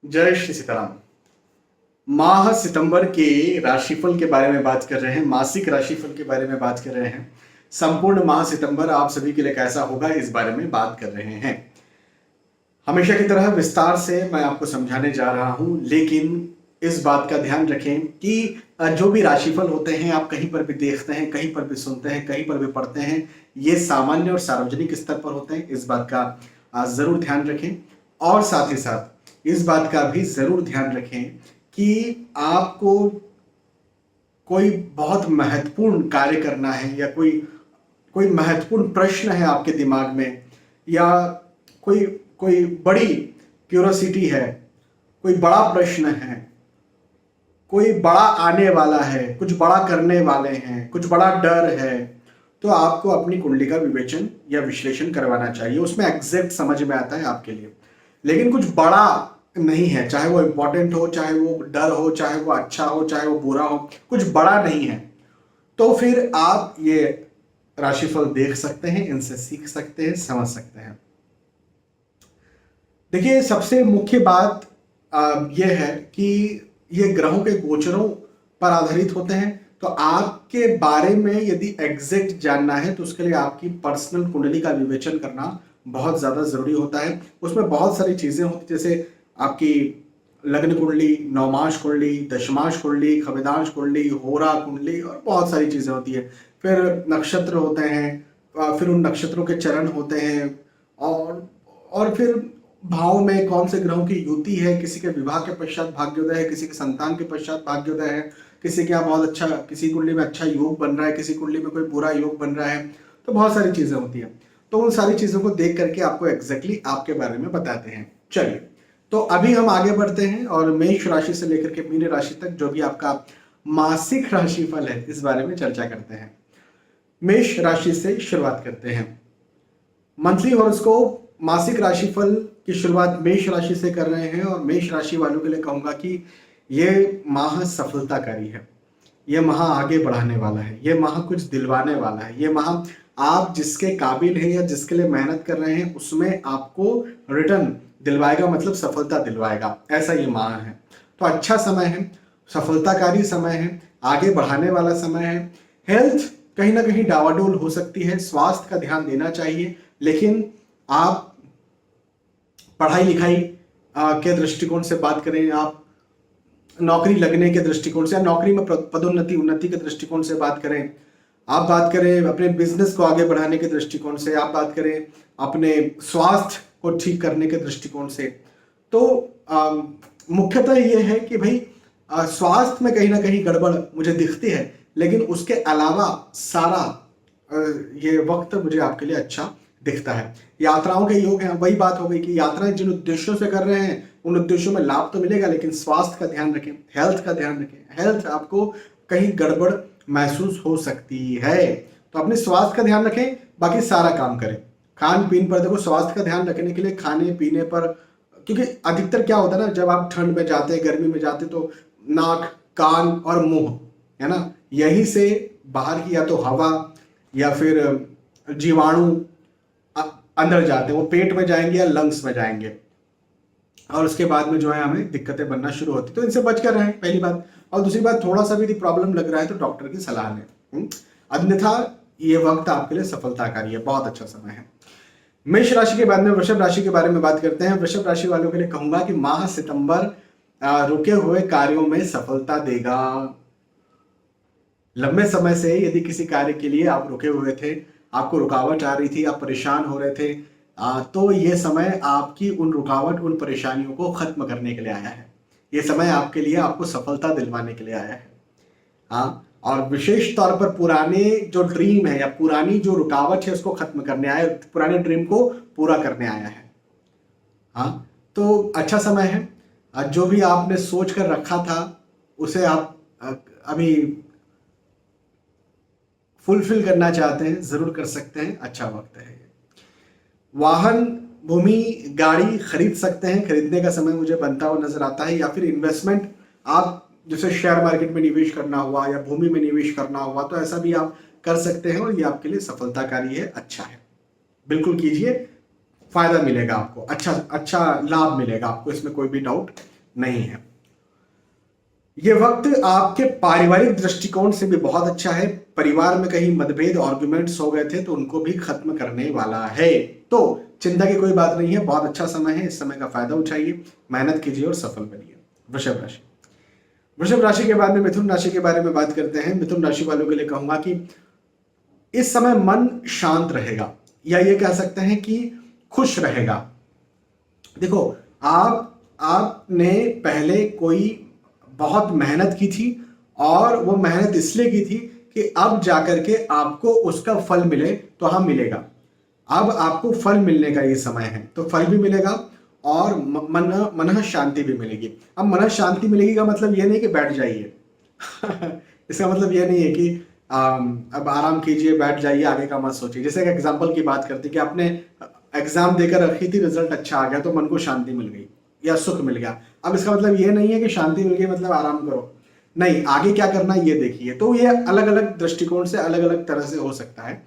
जय श्री सीताराम। माह सितंबर के राशिफल के बारे में बात कर रहे हैं, मासिक राशिफल के बारे में बात कर रहे हैं। संपूर्ण माह सितंबर आप सभी के लिए कैसा होगा इस बारे में बात कर रहे हैं। हमेशा की तरह विस्तार से मैं आपको समझाने जा रहा हूं, लेकिन इस बात का ध्यान रखें कि जो भी राशिफल होते हैं आप कहीं पर भी देखते हैं, कहीं पर भी सुनते हैं, कहीं पर भी पढ़ते हैं, ये सामान्य और सार्वजनिक स्तर पर होते हैं। इस बात का जरूर ध्यान रखें और साथ ही साथ इस बात का भी जरूर ध्यान रखें कि आपको कोई बहुत महत्वपूर्ण कार्य करना है या कोई कोई महत्वपूर्ण प्रश्न है आपके दिमाग में, या कोई कोई बड़ी क्यूरोसिटी है, कोई बड़ा प्रश्न है, कोई बड़ा आने वाला है, कुछ बड़ा करने वाले हैं, कुछ बड़ा डर है, तो आपको अपनी कुंडली का विवेचन या विश्लेषण करवाना चाहिए। उसमें एग्जैक्ट समझ में आता है आपके लिए। लेकिन कुछ बड़ा नहीं है, चाहे वो इंपॉर्टेंट हो, चाहे वो डर हो, चाहे वो अच्छा हो, चाहे वो बुरा हो, कुछ बड़ा नहीं है, तो फिर आप ये राशिफल देख सकते हैं, इनसे सीख सकते हैं, समझ सकते हैं। देखिए, सबसे मुख्य बात यह है कि ये ग्रहों के गोचरों पर आधारित होते हैं। तो आपके बारे में यदि एग्जैक्ट जानना है तो उसके लिए आपकी पर्सनल कुंडली का विवेचन करना बहुत ज्यादा जरूरी होता है। उसमें बहुत सारी चीजें होती, जैसे आपकी लग्न कुंडली, नवमाश कुंडली, दशमाश कुंडली, खवेदांश कुंडली, होरा कुंडली और बहुत सारी चीजें होती है। फिर नक्षत्र होते हैं, फिर उन नक्षत्रों के चरण होते हैं, और फिर भाव में कौन से ग्रहों की युति है, किसी के विवाह के पश्चात भाग्योदय है, किसी के संतान के पश्चात भाग्योदय है, किसी के यहाँ बहुत अच्छा, किसी कुंडली में अच्छा योग बन रहा है, किसी कुंडली में कोई बुरा योग बन रहा है। तो बहुत सारी चीजें होती है। तो उन सारी चीजों को देख करके आपको एग्जैक्टली आपके बारे में बताते हैं। चलिए, तो अभी हम आगे बढ़ते हैं और मेष राशि से लेकर के मीन राशि तक जो भी आपका मासिक राशिफल है इस बारे में चर्चा करते हैं। मेष राशि से शुरुआत करते हैं। मंथली हॉरोस्कोप मासिक राशिफल की शुरुआत मेष राशि से कर रहे हैं और मेष राशि वालों के लिए कहूंगा कि ये माह सफलताकारी है, ये माह आगे बढ़ाने वाला है, ये माह कुछ दिलवाने वाला है, ये माह आप जिसके काबिल हैं या जिसके लिए मेहनत कर रहे हैं उसमें आपको रिटर्न दिलवाएगा, मतलब सफलता दिलवाएगा। ऐसा ये माह है। तो अच्छा समय है, सफलताकारी समय है, आगे बढ़ाने वाला समय है। हेल्थ कहीं ना कहीं डावाडोल हो सकती है, स्वास्थ्य का ध्यान देना चाहिए। लेकिन आप पढ़ाई लिखाई के दृष्टिकोण से बात करें, आप नौकरी लगने के दृष्टिकोण से, नौकरी में पदोन्नति उन्नति के दृष्टिकोण से बात करें, आप बात करें अपने बिजनेस को आगे बढ़ाने के दृष्टिकोण से, आप बात करें अपने स्वास्थ्य को ठीक करने के दृष्टिकोण से, तो मुख्यतः ये है कि भाई स्वास्थ्य में कहीं ना कहीं गड़बड़ मुझे दिखती है, लेकिन उसके अलावा सारा ये वक्त मुझे आपके लिए अच्छा दिखता है। यात्राओं के योग हैं, वही बात हो गई कि यात्राएं जिन उद्देश्यों से कर रहे हैं उन उद्देश्यों में लाभ तो मिलेगा, लेकिन स्वास्थ्य का ध्यान रखें, हेल्थ का ध्यान रखें। हेल्थ आपको कहीं गड़बड़ महसूस हो सकती है, तो अपने स्वास्थ्य का ध्यान रखें, बाकी सारा काम करें। खान पीन पर देखो, स्वास्थ्य का ध्यान रखने के लिए खाने पीने पर, क्योंकि अधिकतर क्या होता है ना, जब आप ठंड में जाते हैं, गर्मी में जाते तो नाक, कान और मुंह, है ना, यहीं से बाहर की या तो हवा या फिर जीवाणु अंदर जाते हैं, वो पेट में जाएंगे या लंग्स में जाएंगे, और उसके बाद में जो है हमें दिक्कतें बनना शुरू होती। तो इनसे बच कर रहें, पहली बात। और दूसरी बात, थोड़ा सा भी प्रॉब्लम लग रहा है तो डॉक्टर की सलाह लें, अन्यथा ये वक्त आपके लिए सफलताकारी है, बहुत अच्छा समय है। मेष राशि के बाद में वृषभ राशि के बारे में बात करते हैं। वृषभ राशि वालों के लिए कहूंगा कि माह सितंबर रुके हुए कार्यों में सफलता देगा। लंबे समय से यदि किसी कार्य के लिए आप रुके हुए थे, आपको रुकावट आ रही थी, आप परेशान हो रहे थे, तो ये समय आपकी उन रुकावट, उन परेशानियों को खत्म करने के लिए आया है। ये समय आपके लिए आपको सफलता दिलवाने के लिए आया है। हाँ, और विशेष तौर पर पुराने जो ड्रीम है या पुरानी जो रुकावट है उसको खत्म करने आया, पुराने ड्रीम को पूरा करने आया है। हाँ, तो अच्छा समय है। जो भी आपने सोच कर रखा था उसे आप अभी फुलफिल करना चाहते हैं, जरूर कर सकते हैं, अच्छा वक्त है। वाहन, भूमि, गाड़ी खरीद सकते हैं, खरीदने का समय मुझे बनता हुआ नजर आता है। या फिर इन्वेस्टमेंट, आप जैसे शेयर मार्केट में निवेश करना हुआ या भूमि में निवेश करना हुआ, तो ऐसा भी आप कर सकते हैं और ये आपके लिए सफलताकारी है, अच्छा है। बिल्कुल कीजिए, फायदा मिलेगा आपको, अच्छा अच्छा लाभ मिलेगा आपको, इसमें कोई भी डाउट नहीं है। ये वक्त आपके पारिवारिक दृष्टिकोण से भी बहुत अच्छा है। परिवार में कहीं मतभेद आर्गुमेंट्स हो गए थे तो उनको भी खत्म करने वाला है। तो चिंता की कोई बात नहीं है, बहुत अच्छा समय है। इस समय का फायदा उठाइए, मेहनत कीजिए और सफल बनिए। वृषभ राशि। वृषभ राशि के बाद में मिथुन राशि के बारे में बात करते हैं। मिथुन राशि वालों के लिए कहूंगा कि इस समय मन शांत रहेगा, या ये कह सकते हैं कि खुश रहेगा। देखो, आपने पहले कोई बहुत मेहनत की थी और वो मेहनत इसलिए की थी कि अब जाकर के आपको उसका फल मिले, तो हाँ मिलेगा। अब आपको फल मिलने का ये समय है, तो फल भी मिलेगा और मन शांति भी मिलेगी। अब मन शांति मिलेगी का मतलब ये नहीं कि बैठ जाइए इसका मतलब ये नहीं है कि अब आराम कीजिए, बैठ जाइए, आगे का मत सोचिए। जैसे एक एग्जांपल की बात करते कि आपने एग्जाम देकर रखी थी, रिजल्ट अच्छा आ गया तो मन को शांति मिल गई या सुख मिल गया। अब इसका मतलब ये नहीं है कि शांति मिल गई मतलब आराम करो, नहीं, आगे क्या करना ये देखिए। तो ये अलग अलग दृष्टिकोण से अलग अलग तरह से हो सकता है।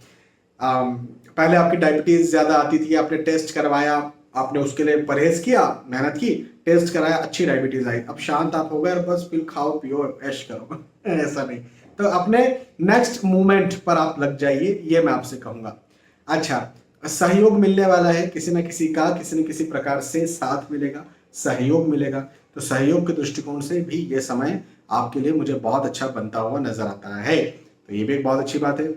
पहले आपकी डायबिटीज ज्यादा आती थी, आपने टेस्ट करवाया, आपने उसके लिए परहेज किया, मेहनत की, टेस्ट कराया, अच्छी डायबिटीज आई, अब शांत आप हो गए और बस फिर खाओ पियो ऐश करो ऐसा नहीं। तो अपने नेक्स्ट मूवमेंट पर आप लग जाइए, ये मैं आपसे कहूंगा। अच्छा, सहयोग मिलने वाला है, किसी न किसी का किसी न किसी प्रकार से साथ मिलेगा, सहयोग मिलेगा। तो सहयोग के दृष्टिकोण से भी ये समय आपके लिए मुझे बहुत अच्छा बनता हुआ नजर आता है, तो ये भी एक बहुत अच्छी बात है।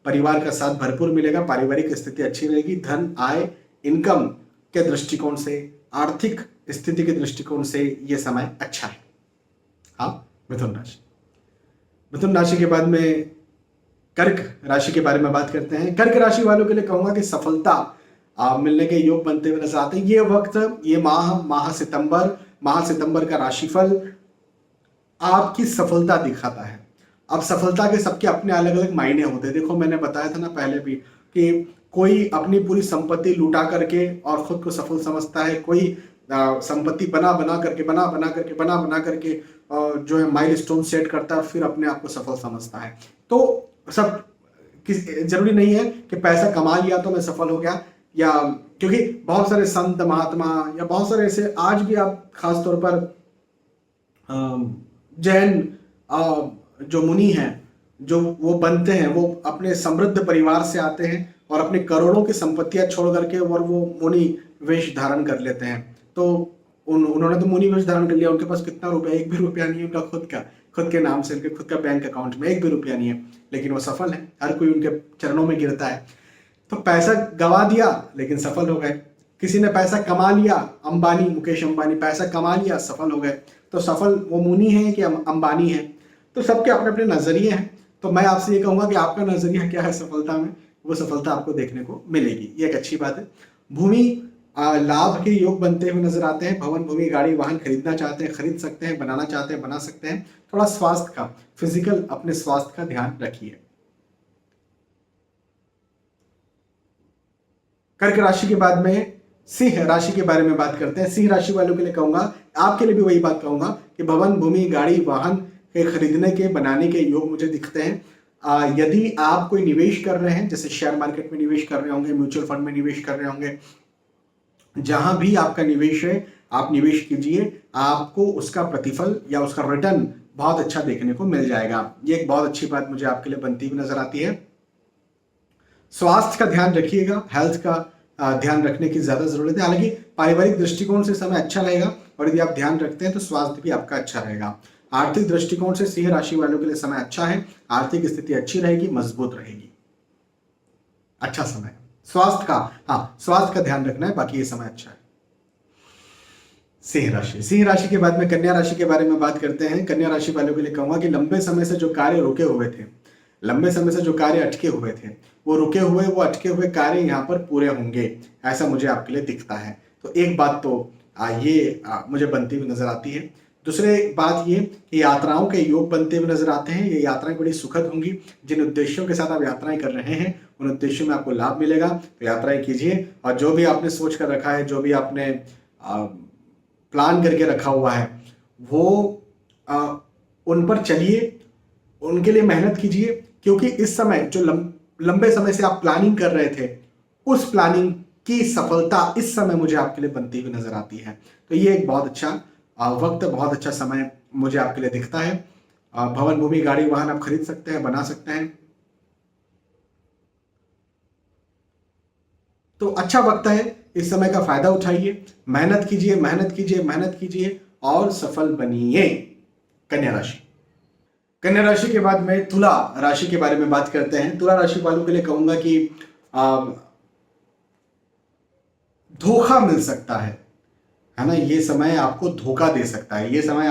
परिवार का साथ भरपूर मिलेगा, पारिवारिक स्थिति अच्छी रहेगी, धन आय इनकम के दृष्टिकोण से, आर्थिक स्थिति के दृष्टिकोण से ये समय अच्छा है। हाँ, मिथुन राशि। मिथुन राशि के बाद में कर्क राशि के बारे में बात करते हैं। कर्क राशि वालों के लिए कहूंगा कि सफलता मिलने के योग बनते हुए नजर आते हैं। ये वक्त, ये माह सितंबर का राशिफल आपकी सफलता दिखाता है। अब सफलता के सबके अपने अलग अलग मायने होते हैं। देखो, मैंने बताया था ना पहले भी कि कोई अपनी पूरी संपत्ति लुटा करके और खुद को सफल समझता है, कोई संपत्ति बना बना करके जो है माइलस्टोन सेट करता है और फिर अपने आप को सफल समझता है। तो सब जरूरी नहीं है कि पैसा कमा लिया तो मैं सफल हो गया, या क्योंकि बहुत सारे संत महात्मा या बहुत सारे ऐसे आज भी आप खासतौर पर जैन जो मुनि हैं, जो वो बनते हैं, वो अपने समृद्ध परिवार से आते हैं और अपने करोड़ों की संपत्तियां छोड़ करके और वो मुनि वेश धारण कर लेते हैं। तो उन्होंने तो मुनि वेश धारण कर लिया, उनके पास कितना रुपया, एक भी रुपया नहीं है उनका खुद के नाम से, उनके खुद का बैंक अकाउंट में एक भी रुपया नहीं है, लेकिन वो सफल है। हर कोई उनके चरणों में गिरता है। तो पैसा गवा दिया लेकिन सफल हो गए। किसी ने पैसा कमा लिया, अंबानी, मुकेश अंबानी पैसा कमा लिया, सफल हो गए। तो सफल वो मुनि है कि अंबानी है, तो सबके अपने अपने नजरिए हैं। तो मैं आपसे ये कहूंगा कि आपका नजरिया क्या है सफलता में, वो सफलता आपको देखने को मिलेगी, ये एक अच्छी बात है। भूमि लाभ के योग बनते हुए नजर आते हैं। भवन, भूमि, गाड़ी, वाहन खरीदना चाहते हैं, खरीद सकते हैं, बनाना चाहते हैं, बना सकते हैं। थोड़ा स्वास्थ्य का, फिजिकल अपने स्वास्थ्य का ध्यान रखिए। कर्क राशि के बाद में सिंह राशि के बारे में बात करते हैं। सिंह राशि वालों के लिए कहूंगा, आपके लिए भी वही बात कहूंगा कि भवन, भूमि, गाड़ी, वाहन के खरीदने के, बनाने के योग मुझे दिखते हैं। यदि आप कोई निवेश कर रहे हैं, जैसे शेयर मार्केट में निवेश कर रहे होंगे, म्यूचुअल फंड में निवेश कर रहे होंगे, जहां भी आपका निवेश है आप निवेश कीजिए, आपको उसका प्रतिफल या उसका रिटर्न बहुत अच्छा देखने को मिल जाएगा। ये एक बहुत अच्छी बात मुझे आपके लिए बनती हुई नजर आती है। स्वास्थ्य का ध्यान रखिएगा, हेल्थ का ध्यान रखने की ज्यादा जरूरत है। हालांकि पारिवारिक दृष्टिकोण से समय अच्छा रहेगा और यदि आप ध्यान रखते हैं तो स्वास्थ्य भी आपका अच्छा रहेगा। आर्थिक दृष्टिकोण से सिंह राशि वालों के लिए समय अच्छा है, आर्थिक स्थिति अच्छी रहेगी, मजबूत रहेगी, अच्छा समय। स्वास्थ्य का, हाँ, स्वास्थ्य का ध्यान रखना है, बाकी ये समय अच्छा है। सिंह राशि। सिंह राशि के बाद में कन्या राशि के बारे में बात करते हैं। कन्या राशि वालों के लिए कहूंगा कि लंबे समय से जो कार्य रुके हुए थे, लंबे समय से जो कार्य अटके हुए थे, वो अटके हुए कार्य यहाँ पर पूरे होंगे, ऐसा मुझे आपके लिए दिखता है। तो एक बात तो ये मुझे बनती हुई नजर आती है। दूसरे बात ये कि यात्राओं के योग बनते हुए नजर आते हैं। ये यात्राएं बड़ी सुखद होंगी। जिन उद्देश्यों के साथ आप यात्राएं कर रहे हैं उन उद्देश्यों में आपको लाभ मिलेगा, तो यात्राएं कीजिए। और जो भी आपने सोच कर रखा है, जो भी आपने प्लान करके रखा हुआ है, वो उन पर चलिए, उनके लिए मेहनत कीजिए, क्योंकि इस समय जो लंबे समय से आप प्लानिंग कर रहे थे, उस प्लानिंग की सफलता इस समय मुझे आपके लिए बनती हुई नजर आती है। तो ये एक बहुत अच्छा वक्त बहुत अच्छा समय मुझे आपके लिए दिखता है। भवन, भूमि, गाड़ी, वाहन आप खरीद सकते हैं, बना सकते हैं। तो अच्छा वक्त है, इस समय का फायदा उठाइए, मेहनत कीजिए, मेहनत कीजिए, मेहनत कीजिए और सफल बनिए। कन्या राशि। कन्या राशि के बाद में तुला राशि के बारे में बात करते हैं। तुला राशि वालों के लिए कहूंगा कि धोखा मिल सकता है ना। ये समय आपको धोखा दे सकता है। ये समय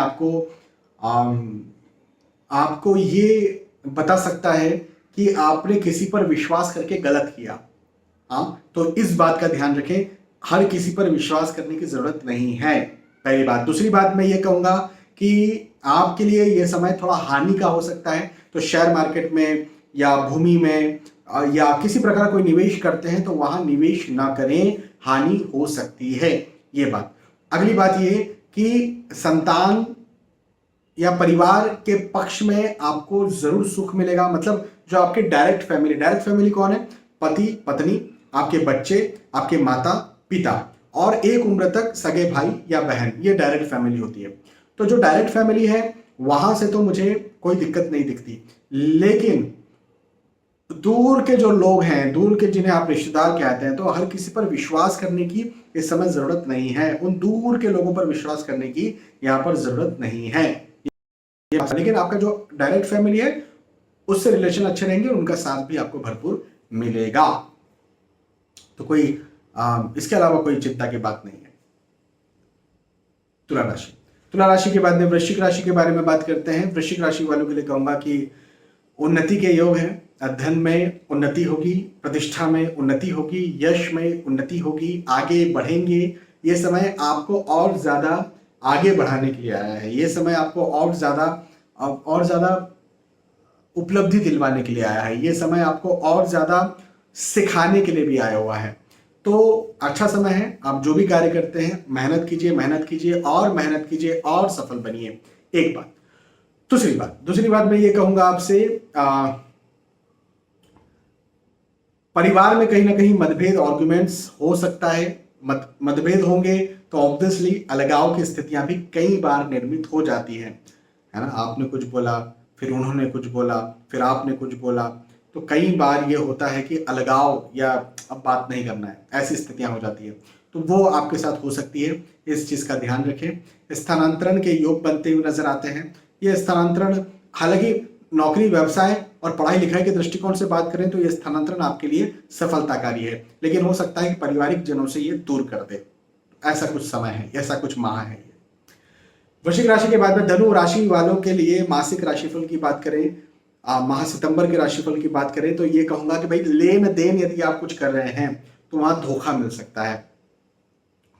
आपको ये बता सकता है कि आपने किसी पर विश्वास करके गलत किया। हाँ, तो इस बात का ध्यान रखें, हर किसी पर विश्वास करने की जरूरत नहीं है, पहली बात। दूसरी बात मैं ये कहूंगा कि आपके लिए यह समय थोड़ा हानि का हो सकता है। तो शेयर मार्केट में या भूमि में या किसी प्रकार कोई निवेश करते हैं तो वहां निवेश ना करें, हानि हो सकती है, ये बात। अगली बात ये कि संतान या परिवार के पक्ष में आपको जरूर सुख मिलेगा। मतलब जो आपके डायरेक्ट फैमिली कौन है? पति, पत्नी, आपके बच्चे, आपके माता पिता और एक उम्र तक सगे भाई या बहन, ये डायरेक्ट फैमिली होती है। तो जो डायरेक्ट फैमिली है वहां से तो मुझे कोई दिक्कत नहीं दिखती, लेकिन दूर के जो लोग हैं, दूर के जिन्हें आप रिश्तेदार कहते हैं, तो हर किसी पर विश्वास करने की इस समय जरूरत नहीं है। उन दूर के लोगों पर विश्वास करने की यहां पर जरूरत नहीं है। लेकिन आपका जो डायरेक्ट फैमिली है उससे रिलेशन अच्छे रहेंगे, उनका साथ भी आपको भरपूर मिलेगा। तो कोई इसके अलावा कोई चिंता की बात नहीं है। तुला राशि। तुला राशि के बाद में वृश्चिक राशि के बारे में बात करते हैं। वृश्चिक राशि वालों के लिए कहूंगा कि उन्नति के योग है। धन में उन्नति होगी, प्रतिष्ठा में उन्नति होगी, यश में उन्नति होगी, आगे बढ़ेंगे। ये समय आपको और ज्यादा आगे बढ़ाने के लिए आया है। ये समय आपको और ज्यादा उपलब्धि दिलवाने के लिए आया है। ये समय आपको और ज्यादा सिखाने के लिए भी आया हुआ है। तो अच्छा समय है, आप जो भी कार्य करते हैं मेहनत कीजिए, मेहनत कीजिए और मेहनत कीजिए और सफल बनिए, एक बात। दूसरी बात मैं ये कहूंगा आपसे, परिवार में कहीं ना कहीं मतभेद, आर्गुमेंट्स हो सकता है। मतभेद होंगे तो ऑब्वियसली अलगाव की स्थितियां भी कई बार निर्मित हो जाती है ना। आपने कुछ बोला, फिर उन्होंने कुछ बोला, फिर आपने कुछ बोला, तो कई बार ये होता है कि अलगाव या अब बात नहीं करना है, ऐसी स्थितियां हो जाती है। तो वो आपके साथ हो सकती है, इस चीज का ध्यान रखें। स्थानांतरण के योग बनते हुए नजर आते हैं। ये स्थानांतरण, हालांकि नौकरी, व्यवसाय और पढ़ाई लिखाई के दृष्टिकोण से बात करें तो ये स्थानांतरण आपके लिए सफलताकारी है, लेकिन हो सकता है कि पारिवारिक जनों से ये दूर कर दे। ऐसा कुछ समय है, ऐसा कुछ माह है। वृश्चिक राशि के बाद में धनु राशि वालों के लिए मासिक राशिफल की बात करें, माह सितंबर के राशिफल की बात करें, तो ये कहूंगा कि भाई लेन देन यदि आप कुछ कर रहे हैं तो वहां धोखा मिल सकता है।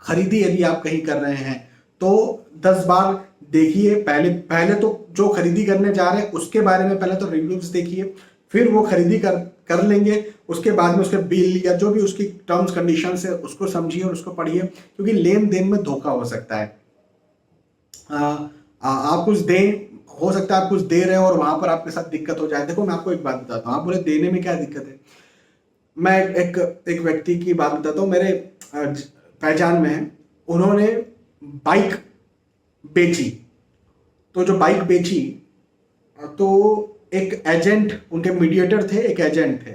खरीदी यदि आप कहीं कर रहे हैं तो 10 बार देखिए। पहले तो जो खरीदी करने जा रहे हैं उसके बारे में पहले तो रिव्यूज देखिए, फिर वो खरीदी कर लेंगे, उसके बाद में उसके बिल या जो भी उसकी टर्म्स कंडीशंस है उसको समझिए और उसको पढ़िए, क्योंकि लेन देन में धोखा हो सकता है। आप कुछ दें, हो सकता है आप कुछ दे रहे हो और वहां पर आपके साथ दिक्कत हो जाए। देखो मैं आपको एक बात बताता हूँ, आप बोले देने में क्या दिक्कत है। मैं एक व्यक्ति की बात बताता हूँ, मेरे पहचान में है। उन्होंने बाइक बेची, तो जो बाइक बेची तो एक एजेंट, उनके मीडिएटर थे, एक एजेंट थे,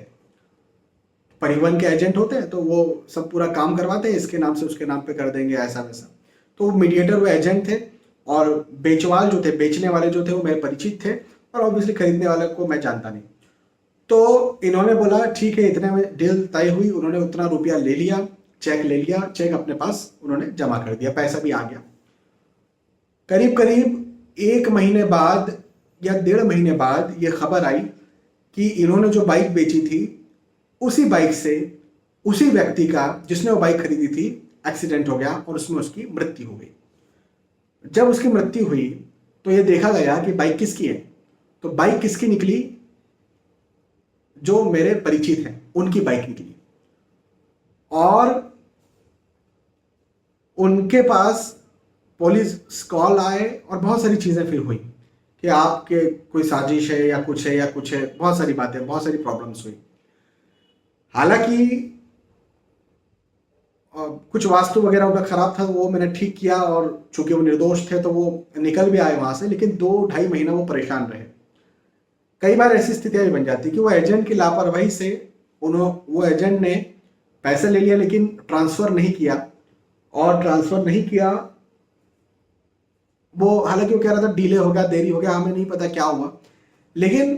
परिवहन के एजेंट होते हैं, तो वो सब पूरा काम करवाते हैं, इसके नाम से उसके नाम पे कर देंगे, ऐसा वैसा। तो मीडिएटर वो एजेंट थे और बेचवाल जो थे, बेचने वाले जो थे वो मेरे परिचित थे, और ऑब्वियसली खरीदने वाले को मैं जानता नहीं। तो इन्होंने बोला ठीक है, इतने में डील तय हुई। उन्होंने उतना रुपया ले लिया, चेक ले लिया, चेक अपने पास उन्होंने जमा कर दिया, पैसा भी आ गया। करीब करीब 1 महीने बाद या 1.5 महीने बाद ये खबर आई कि इन्होंने जो बाइक बेची थी उसी बाइक से उसी व्यक्ति का, जिसने वो बाइक खरीदी थी, एक्सीडेंट हो गया और उसमें उसकी मृत्यु हो गई। जब उसकी मृत्यु हुई तो ये देखा गया कि बाइक किसकी है। तो बाइक किसकी निकली? जो मेरे परिचित हैं उनकी बाइक निकली, और उनके पास पुलिस कॉल आए और बहुत सारी चीजें फिर हुई कि आपके कोई साजिश है या कुछ है या कुछ है, बहुत सारी बातें, बहुत सारी प्रॉब्लम्स हुई। हालांकि कुछ वास्तु वगैरह उनका खराब था, वो मैंने ठीक किया, और चूंकि वो निर्दोष थे तो वो निकल भी आए वहां से, लेकिन 2-2.5 महीना वो परेशान रहे। कई बार ऐसी स्थितियां भी बन जाती कि वो एजेंट की लापरवाही से वो एजेंट ने पैसे ले लिया लेकिन ट्रांसफर नहीं किया, और ट्रांसफर नहीं किया वो, हालांकि वो कह रहा था डिले हो गया, देरी हो गया, हमें नहीं पता क्या हुआ, लेकिन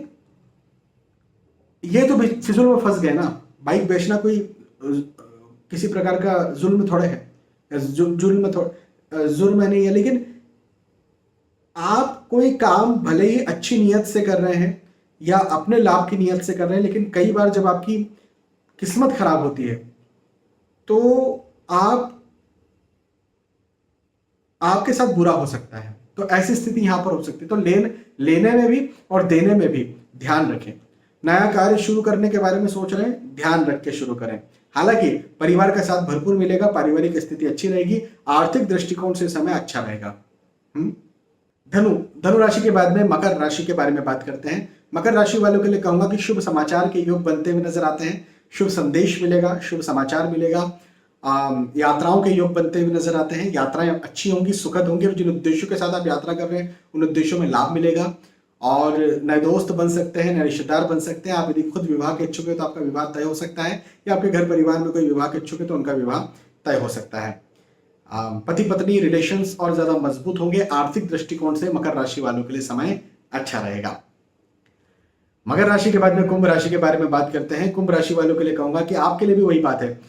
ये तो फिजूल में फंस गए ना। बाइक बेचना कोई किसी प्रकार का जुल्म थोड़े है, जुल्म है नहीं है, लेकिन आप कोई काम भले ही अच्छी नीयत से कर रहे हैं या अपने लाभ की नीयत से कर रहे हैं, लेकिन कई बार जब आपकी किस्मत खराब होती है तो आपके साथ बुरा हो सकता है। तो ऐसी स्थिति यहां पर हो सकती है। तो लेने में भी और देने में भी ध्यान रखें। नया कार्य शुरू करने के बारे में सोच रहे हैं, ध्यान रख के शुरू करें। हालांकि परिवार का साथ भरपूर मिलेगा, पारिवारिक स्थिति अच्छी रहेगी, आर्थिक दृष्टिकोण से समय अच्छा रहेगा। धनु राशि के बाद में मकर राशि के बारे में बात करते हैं। मकर राशि वालों के लिए कहूंगा कि शुभ समाचार के योग बनते हुए नजर आते हैं। शुभ संदेश मिलेगा, शुभ समाचार मिलेगा, यात्राओं के योग बनते हुए नजर आते हैं। यात्राएं अच्छी होंगी, सुखद होंगी, और जिन उद्देश्यों के साथ आप यात्रा कर रहे हैं उन उद्देश्यों में लाभ मिलेगा, और नए दोस्त बन सकते हैं, नए रिश्तेदार बन सकते हैं। आप यदि खुद विवाह के इच्छुक है तो आपका विवाह तय हो सकता है, या आपके घर परिवार में कोई विवाह के इच्छुक है तो उनका विवाह तय हो सकता है। पति पत्नी रिलेशंस और ज्यादा मजबूत होंगे। आर्थिक दृष्टिकोण से मकर राशि वालों के लिए समय अच्छा रहेगा। मकर राशि के बाद में कुंभ राशि के बारे में बात करते हैं। कुंभ राशि वालों के लिए कहूंगा कि आपके लिए भी वही बात है,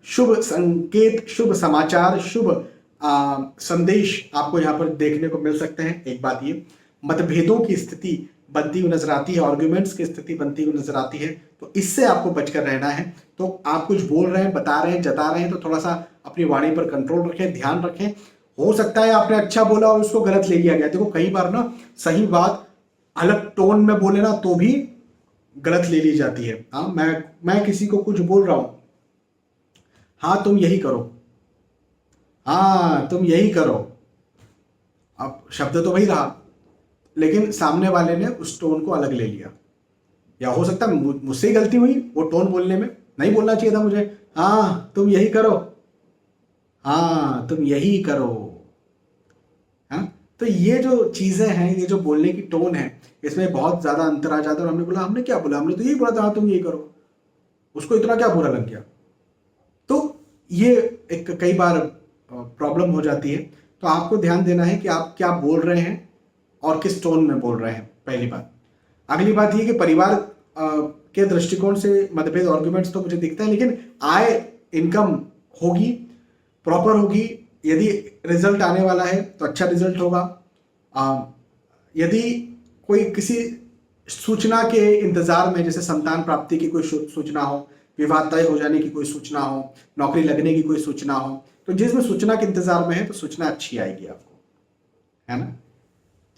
शुभ संकेत, शुभ समाचार, शुभ संदेश आपको यहाँ पर देखने को मिल सकते हैं। एक बात ये, मतभेदों की स्थिति बनती हुई नजर आती है, आर्ग्यूमेंट्स की स्थिति बनती हुई नजर आती है, तो इससे आपको बचकर रहना है। तो आप कुछ बोल रहे हैं, बता रहे हैं, जता रहे हैं, तो थोड़ा सा अपनी वाणी पर कंट्रोल रखें, ध्यान रखें। हो सकता है आपने अच्छा बोला और उसको गलत ले लिया गया। देखो कई बार ना सही बात अलग टोन में बोले ना तो भी गलत ले ली जाती है। हाँ, मैं किसी को कुछ बोल रहा हूं, हाँ तुम यही करो, हाँ तुम यही करो, अब शब्द तो वही रहा लेकिन सामने वाले ने उस टोन को अलग ले लिया। या हो सकता है मुझसे ही गलती हुई, वो टोन बोलने में नहीं बोलना चाहिए था मुझे, हाँ तुम यही करो, हाँ तुम यही करो। हाँ, तो ये जो चीजें हैं, ये जो बोलने की टोन है, इसमें बहुत ज्यादा अंतर आ जाता है। और हमने बोला, हमने क्या बोला, हमने तो यही बोला था, हाँ तुम यही करो, उसको इतना क्या बुरा लग गया। तो ये एक कई बार प्रॉब्लम हो जाती है। तो आपको ध्यान देना है कि आप क्या बोल रहे हैं और किस टोन में बोल रहे हैं, पहली बात। अगली बात ये कि परिवार के दृष्टिकोण से मतभेद, आर्गुमेंट्स तो मुझे दिखते हैं, लेकिन आय, इनकम होगी, प्रॉपर होगी। यदि रिजल्ट आने वाला है तो अच्छा रिजल्ट होगा। यदि कोई किसी सूचना के इंतजार में, जैसे संतान प्राप्ति की कोई सूचना हो, विवाह तय हो जाने की कोई सूचना हो, नौकरी लगने की कोई सूचना हो, तो जिसमें सूचना के इंतजार में है तो सूचना अच्छी आएगी आपको, है ना।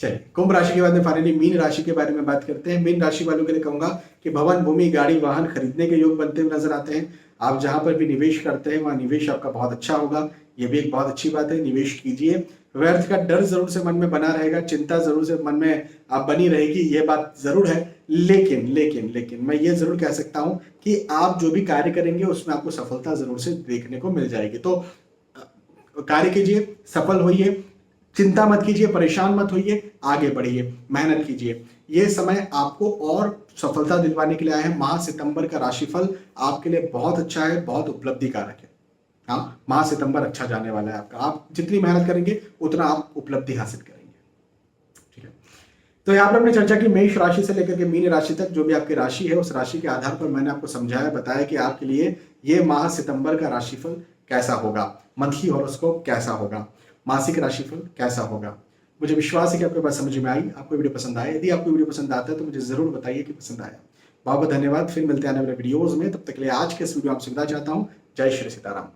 चलिए, कुंभ राशि के बाद में फाइनली मीन राशि के बारे में बात करते हैं। मीन राशि वालों के लिए कहूंगा कि भवन, भूमि, गाड़ी, वाहन खरीदने के योग बनते हुए नजर आते हैं। आप जहां पर भी निवेश करते हैं वहां निवेश आपका बहुत अच्छा होगा, ये भी एक बहुत अच्छी बात है, निवेश कीजिए। व्यर्थ का डर जरूर से मन में बना रहेगा, चिंता जरूर से मन में आप बनी रहेगी, ये बात जरूर है। लेकिन लेकिन लेकिन मैं ये जरूर कह सकता हूं कि आप जो भी कार्य करेंगे उसमें आपको सफलता जरूर से देखने को मिल जाएगी। तो कार्य कीजिए, सफल होइए, चिंता मत कीजिए, परेशान मत होइए, आगे बढ़िए, मेहनत कीजिए। ये समय आपको और सफलता दिलवाने के लिए आया है। माह सितंबर का राशिफल आपके लिए बहुत अच्छा है, बहुत उपलब्धिकारक है। हाँ, माह सितंबर अच्छा जाने वाला है आपका। आप जितनी मेहनत करेंगे उतना आप उपलब्धि हासिल करेंगे। ठीक है, तो यहाँ पर हमने चर्चा की मेष राशि से लेकर के मीन राशि तक, जो भी आपकी राशि है उस राशि के आधार पर मैंने आपको समझाया, बताया कि आपके लिए ये माह सितंबर का राशिफल कैसा होगा, मंथली हॉरोस्कोप कैसा होगा, मासिक राशिफल कैसा होगा। मुझे विश्वास है कि आपके बात समझ में आई, आपको वीडियो पसंद आया। यदि आपको वीडियो पसंद आता है तो मुझे जरूर बताइए कि पसंद आया। बहुत बहुत धन्यवाद, फिर मिलते हैं आने वाले वीडियोज में। तब तक के लिए आज के इस वीडियो आपसे विदा चाहता हूँ। जय श्री सीताराम।